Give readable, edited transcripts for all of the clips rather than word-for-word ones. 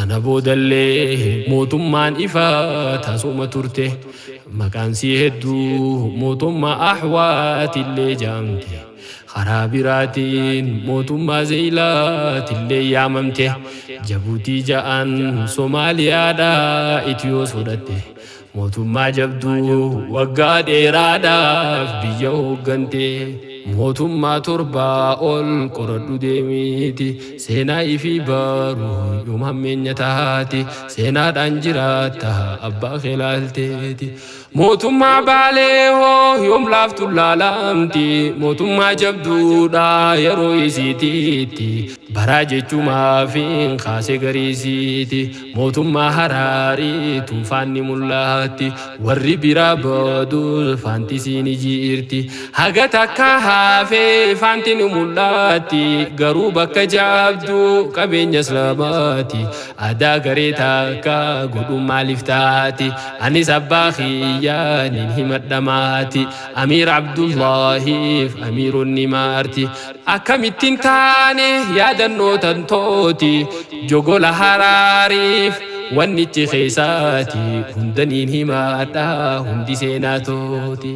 sana boodallee mootummaan ifaa tasuma turte maqaan sii hedduu mootummaa ahwaatillee jaamte karaa biraatiin mootummaa zeeyilaatillee yaamamte jabuutii ja'an Somaaliyaadhaa Itiyoos fudhatte mootummaa jabduu waggaa dheeraadhaaf biyya hooggante mootummaa torbaa ol qoradhu deemiti seenaa ifii baru yoom hammeenya taati seenaadhaan jiraata abbaa keelaalteeti mootummaa baalee hoo yoom laaftu laalamti mootummaa jabduudha yeroo isiitiitti baraa jechuumaafiin kaasee gariisiiti mootummaa haraarii tuufaanni mul'aatti warri biraa baduu faantisiin jiirti haga takka haafee faantiin mul'aatti garuu bakka jabduu qabeenya islaamaati aadaa garee takka godhuun maaliif taati anis abbaa kiyyaanin himadhamaati Amiir Abdullaahiif amiironni maarti akkamittiin taane yaadannoo tantooti jogola haraariif wannichi keessaati hundaniin himaadha hundi seenaa tooti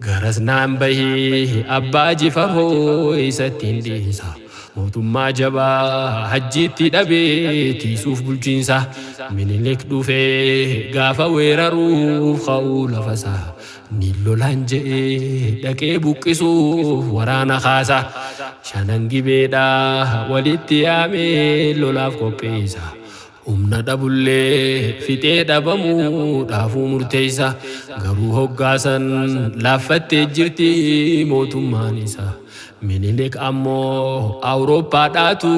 garas naan bahee abbaa jifaroo isattiin dhiisa mootummaa jabaa hajjiitti dhabee tiisuuf bulchiinsa Minilik dhufee gaafa weeraruuf ka'uu lafasaa ni lolaan je'ee dhaqee buqqisuuf waraana kaasa shanan gibeedhaa walitti yaamee lolaaf qopheessa humna dhabullee fixee dhabamuudhaafuu murteessa garuu hoggaasan laaffattee jirti mootummaan isaa Minilik ammoo Awurooppaadhaatu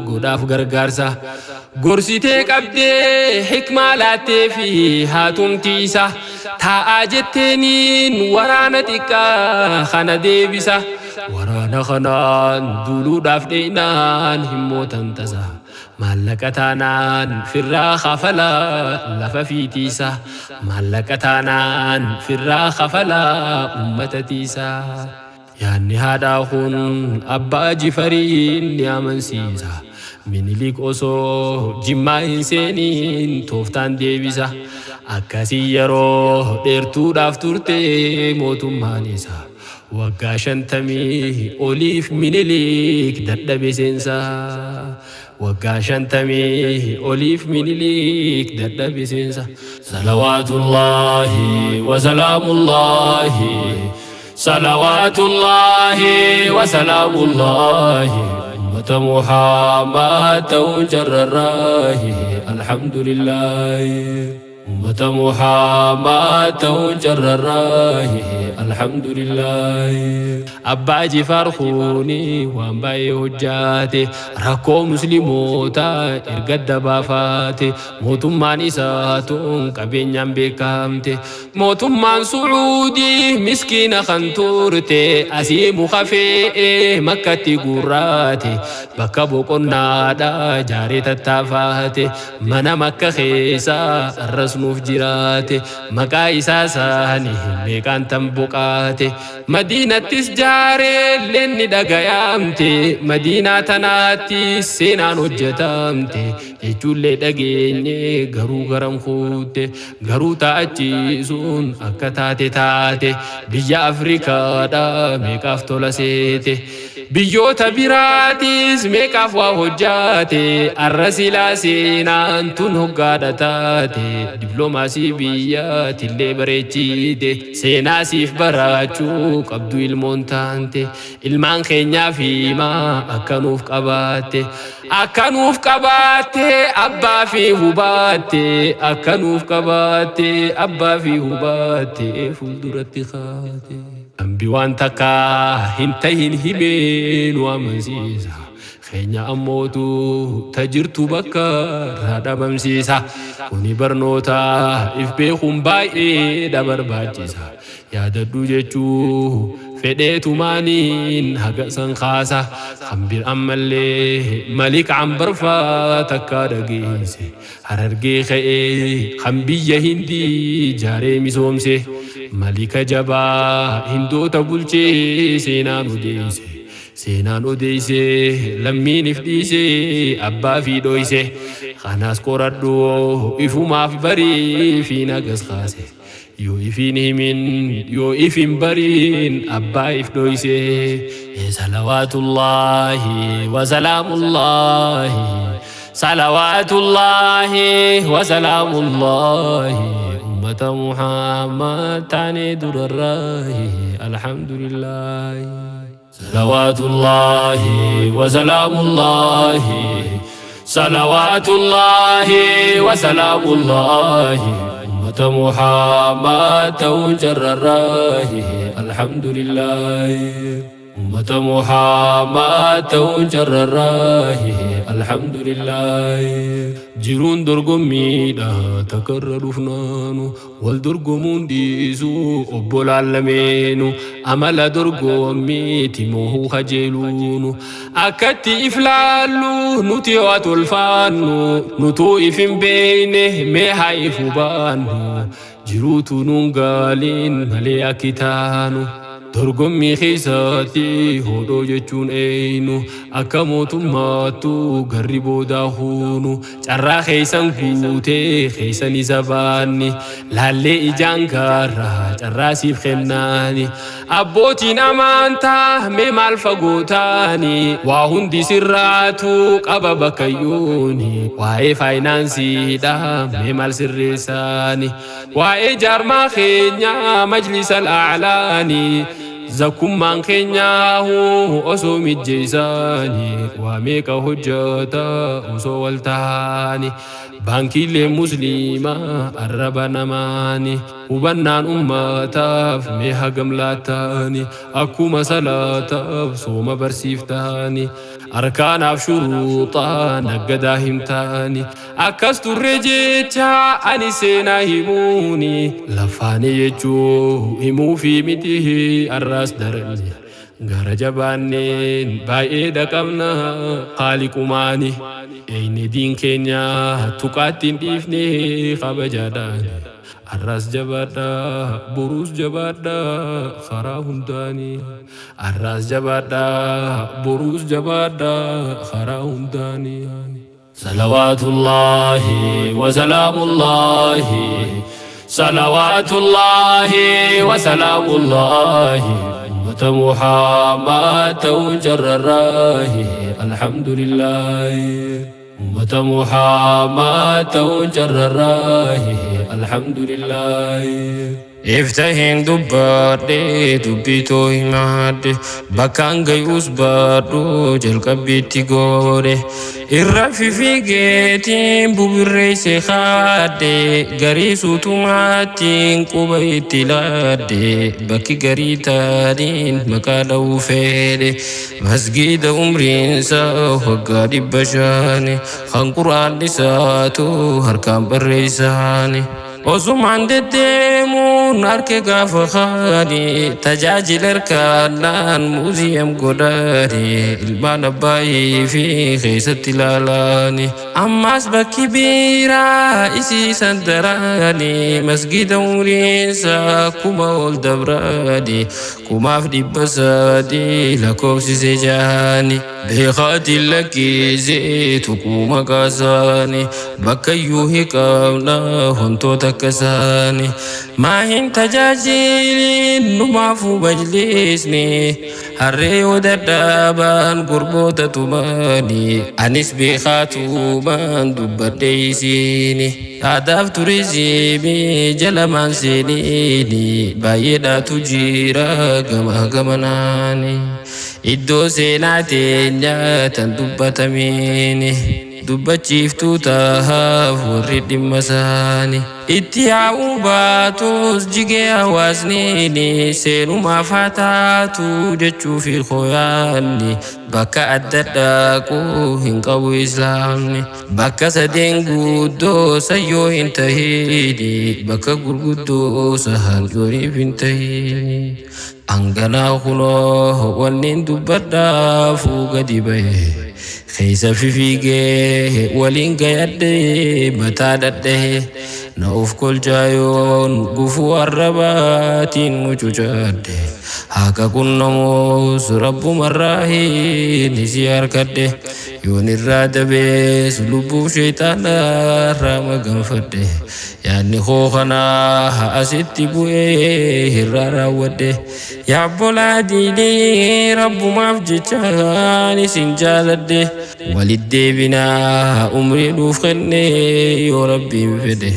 godhaaf gargaarsa gorsitee qabdee hikmaa laattee fi haatumtiisa taa'aa jetteeniin waraana xiqqaa kana deebisa waraana kanaan duuluudhaaf dheeynaan himmootan tasa maallaqa taanaan firraa kafalaa lafa fiitiisa maallaqa taanaan firraa kafalaa ummata tiisa yaanni haadhaa kun abbaa jifariin ni amansiisa Minilik osoo jimmaa hin seeniin tooftaan deebisa akkasii yeroo dheertuudhaaf turte mootummaan isaa waggaa 50 oliif Minilik dadhabe seensa waggaa 50 oliif Minilik dadhabe seensa salawaatullaahi wa salaamullaahi salawatullahi wa salamullahi ummata Muhammad ta'uun jarrarraahi alhamdulillahi ummata Muhammad ta'uun jarrarraahi alhamdulillahi abbaa jifaar kuni waan baay'ee hojjaate rakkoo musliimoota erga dabaafaate mootummaan isaatuun qabeenyaan beekamte mootummaan Sucuudii miskiina kan turte asii muka fe'ee makkatti gurraate bakka boqonnaadha jaaree tattaafaate mana makka keessaa arrasnuuf jiraate maqaa isaa saanii meeqaan tan boqaate madiinattis jaaree lenni dhagayaamte madiinaa tanaatti seenaan hojjetamte jechuullee dhageenye garuu garam kuutte garuu ta'achiisuun akka taate biyya Afrikaadha meeqaaf tola seete biyyoota biraatis meeqaaf waa hojjaate arra silaa seenaan tun hoggaadha taate diploomaasii biyyaatillee bareechite seenaa siif baraachuu qabdu ilmoon taante ilmaan keenyaaf himaa akkanuuf qabaatte abbaa fi hubatte akkanuuf qabaatte abbaa fi hubatte fuulduratti kaate ambi waan takka hin tahin himeenu amansiisa keenya ammootu tajirtu bakka radhabamsiisa kuni barnoota if beekuun baay'ee dabarbaachisa yaadadhu jechuu fedheetumaaniin haga san kaasa khambir ammallee malik ambarfaa takka dhageesse harargee ka'ee kan biyya hindii jaaree misoomse malika jabaa hindoota bulchee seenaan odeesse سينان أديسي لمين إفديسي أبا في دويسي خاناس قردو إفو ما في بري في ناقص خاسي يو إفين من يو إفين برين أبا إفدويسي صلوات الله وسلام الله صلوات الله وسلام الله أمة محمد تعني در الراي الحمد لله صلوات الله وسلام الله صلوات الله وسلام الله أمة محمد توجر الراي الحمد لله أمة محمد توجر الراي الحمد لله جيرون درقميدا تكرر فنانو والدرقمون ديسو أبو العالمينو أمل درقمي تيموه خجلونو أكتي إفلالو نتيوات الفانو نتو إفن بينه ميحا إفبانو جيروتو نونغالين مليا كتانو درقمي خيساتي هودو جتشون اينو اكاموتو ماتو غريبو داهونو چرا خيسان قوتي خيساني زباني لالي اجان كارا چرا سيب خناني ابوتين امانتا ميمال فقوتاني واهون دي سراتو قبا بكيوني واي فاينانسي دا ميمال سرساني واي جارما خينيا مجلس الاعلاني زكم من خنياه أسو مجيساني واميك حجتا أسو والتاني بانكي لمسلمة الربا ماني وبنان أمتاف ميها قملاتاني أكو مسالاتاف صوم برسيفتاني أركان شروطا نقدا همتاني أكستو الرجيتا أني سينا هموني لفاني يجو همو في مده الراس درني غار جبانين بايدا قمنا خالق ماني اين دين كينيا تقاتين ديفني خبجاداني الراس جبادا بروس جبادا خراهم داني الراس جبادا بروس جبادا خراهم داني صلوات الله وسلام الله صلوات الله وسلام الله أمة محمد توجر الراي الحمد لله أمة محمد توجر الراي الحمد لله افتحين دبادي دبيتو همادي بكان غيوس بادو جلق بيتي غوري الرافي في جيتين بوبريسي خادي غريسو توماتين قبيتي لادي بكي غريتارين مكالو فيدي مسجد عمرين ساو وقادي بشاني خان قرآن لساتو هركان بريساني وسمان دتيمو ناركي غافخاني تجاجل اركانان موزيم قداري البان باي في خيسة تلالاني أماس بكي بيرا إسي سندراني مسجد ورينسا كما والدبراني كما فدي بسادي لكوسي سجاني بيخاتي لكي زيتو كما قاساني بكيوهي كامنا هنتو تكساني ما هن تجاجيلين نمافو مجلسني هري ودردابان قربوتا تماني أنس بخاتو من دبديسيني هدف تريزيمي جلمان سينيني بايدا تجيرا غما غماناني إدو سيناتين جاتن دبتميني dubbachiiftuu tahaaf warri dhimma isaanii itti yaa'uu baatus jigee hawaasni seenumaaf haa taatu jechuufi qoyaanni bakka adda dhaquu hin qabu islaamni bakka sadeen guddoo sayyoo hin tahiini bakka gurguddoo sahan yooniif hin tahiini anganaa kunoo wannin dubbadhaafuu gadi bahe خيسا في فيجي ولين قيادي بتادته نوف كل جايون قفو الرباتين مجوجد هاكا كنا موس رب مراهي نسيار كده يون الرادة بيس لبو شيطان رام غنفده يعني خوخنا هاسيت بوئي هرارا وده يا بولادي دي رب مافجتاني سنجالده والدي بنا عمري دوفخني يا ربي بفده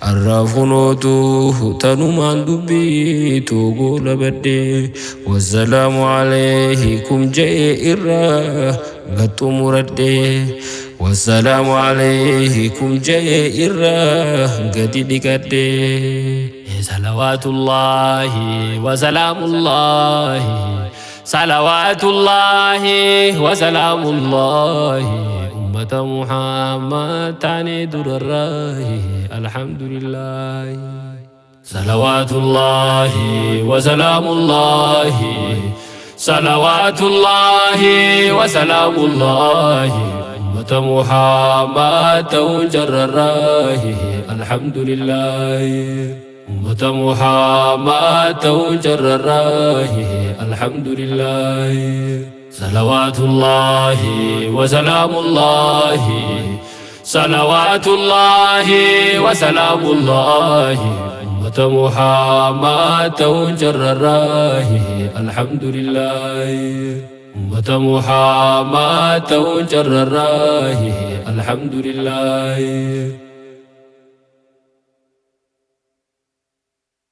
الرافنوتو تنمان دبي توغول بدي والسلام عليكم جئرا غتو مردي والسلام عليكم جئرا غدي دكدي صلوات الله وسلام الله صلوات الله وسلام الله أمة محمد تعني درراي الحمد لله صلوات الله وسلام الله صلوات الله وسلام الله أمة محمد تجرراي الحمد لله أمة محمد تجرراي الحمد لله صلوات الله وسلام الله صلوات الله وسلام الله أمة محمد تجرراي الحمد لله أمة محمد تجرراي الحمد لله